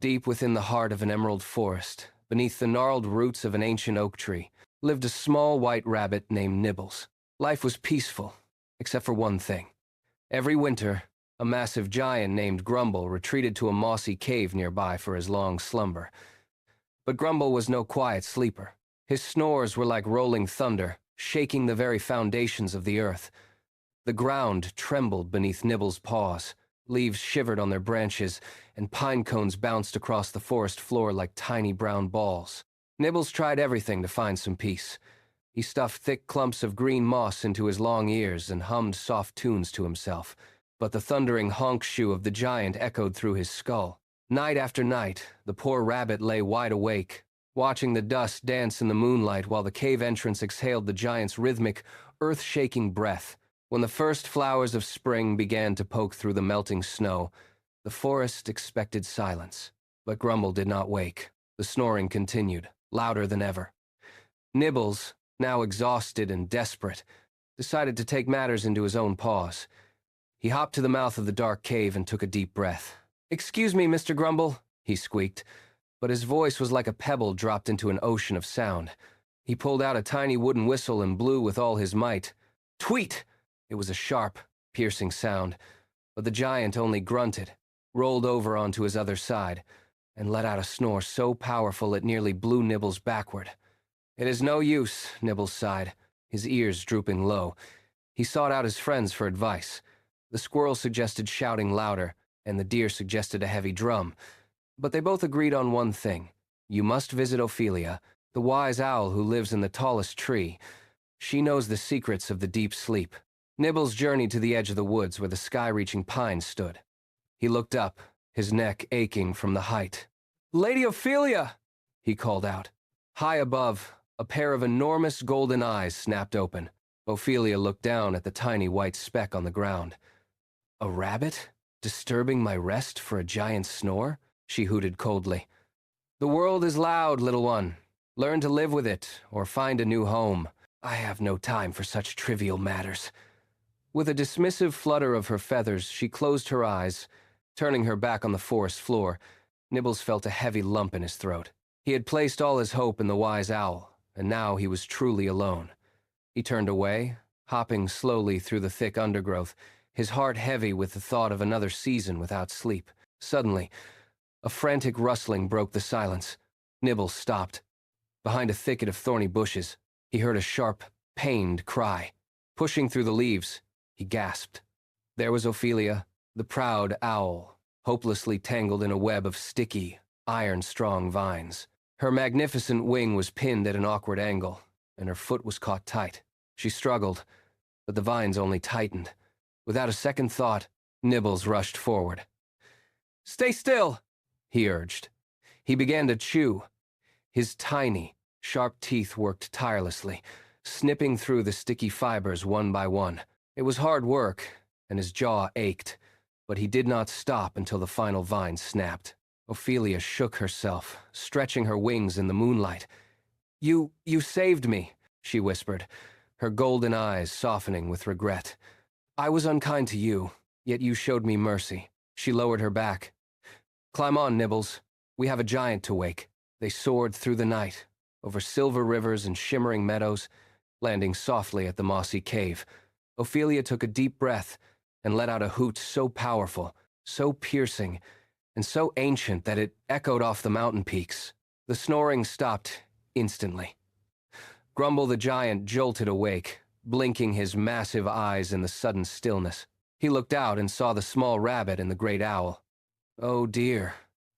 Deep within the heart of an emerald forest, beneath the gnarled roots of an ancient oak tree, lived a small white rabbit named Nibbles. Life was peaceful, except for one thing. Every winter, a massive giant named Grumble retreated to a mossy cave nearby for his long slumber. But Grumble was no quiet sleeper. His snores were like rolling thunder, shaking the very foundations of the earth. The ground trembled beneath Nibbles' paws. Leaves shivered on their branches, and pine cones bounced across the forest floor like tiny brown balls. Nibbles tried everything to find some peace. He stuffed thick clumps of green moss into his long ears and hummed soft tunes to himself. But the thundering honk-shoe of the giant echoed through his skull. Night after night, the poor rabbit lay wide awake, watching the dust dance in the moonlight while the cave entrance exhaled the giant's rhythmic, earth-shaking breath. When the first flowers of spring began to poke through the melting snow, the forest expected silence. But Grumble did not wake. The snoring continued, louder than ever. Nibbles, now exhausted and desperate, decided to take matters into his own paws. He hopped to the mouth of the dark cave and took a deep breath. "Excuse me, Mr. Grumble," he squeaked, but his voice was like a pebble dropped into an ocean of sound. He pulled out a tiny wooden whistle and blew with all his might. Tweet! It was a sharp, piercing sound, but the giant only grunted, rolled over onto his other side, and let out a snore so powerful it nearly blew Nibbles backward. "It is no use," Nibbles sighed, his ears drooping low. He sought out his friends for advice. The squirrel suggested shouting louder, and the deer suggested a heavy drum. But they both agreed on one thing. You must visit Ophelia, the wise owl who lives in the tallest tree. She knows the secrets of the deep sleep. Nibbles journeyed to the edge of the woods where the sky-reaching pines stood. He looked up, his neck aching from the height. "Lady Ophelia!" he called out. High above, a pair of enormous golden eyes snapped open. Ophelia looked down at the tiny white speck on the ground. "A rabbit? Disturbing my rest for a giant snore?" she hooted coldly. "The world is loud, little one. Learn to live with it, or find a new home. I have no time for such trivial matters." With a dismissive flutter of her feathers, she closed her eyes. Turning her back on the forest floor, Nibbles felt a heavy lump in his throat. He had placed all his hope in the wise owl, and now he was truly alone. He turned away, hopping slowly through the thick undergrowth, his heart heavy with the thought of another season without sleep. Suddenly, a frantic rustling broke the silence. Nibbles stopped. Behind a thicket of thorny bushes, he heard a sharp, pained cry. Pushing through the leaves, he gasped. There was Ophelia, the proud owl, hopelessly tangled in a web of sticky, iron-strong vines. Her magnificent wing was pinned at an awkward angle, and her foot was caught tight. She struggled, but the vines only tightened. Without a second thought, Nibbles rushed forward. "Stay still," he urged. He began to chew. His tiny, sharp teeth worked tirelessly, snipping through the sticky fibers one by one. It was hard work, and his jaw ached, but he did not stop until the final vine snapped. Ophelia shook herself, stretching her wings in the moonlight. You saved me," she whispered, her golden eyes softening with regret. "I was unkind to you, yet you showed me mercy." She lowered her back. "Climb on, Nibbles. We have a giant to wake." They soared through the night, over silver rivers and shimmering meadows, landing softly at the mossy cave. Ophelia took a deep breath and let out a hoot so powerful, so piercing, and so ancient that it echoed off the mountain peaks. The snoring stopped instantly. Grumble the giant jolted awake, blinking his massive eyes in the sudden stillness. He looked out and saw the small rabbit and the great owl. "Oh dear,"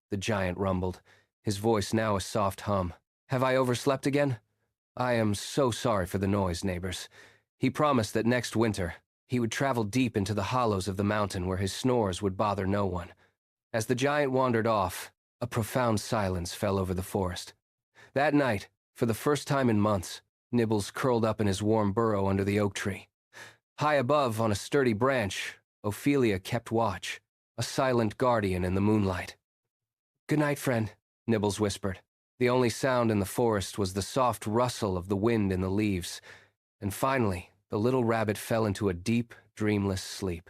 the giant rumbled, his voice now a soft hum. "Have I overslept again? I am so sorry for the noise, neighbors." He promised that next winter, he would travel deep into the hollows of the mountain where his snores would bother no one. As the giant wandered off, a profound silence fell over the forest. That night, for the first time in months, Nibbles curled up in his warm burrow under the oak tree. High above, on a sturdy branch, Ophelia kept watch, a silent guardian in the moonlight. "Good night, friend," Nibbles whispered. The only sound in the forest was the soft rustle of the wind in the leaves, and finally, the little rabbit fell into a deep, dreamless sleep.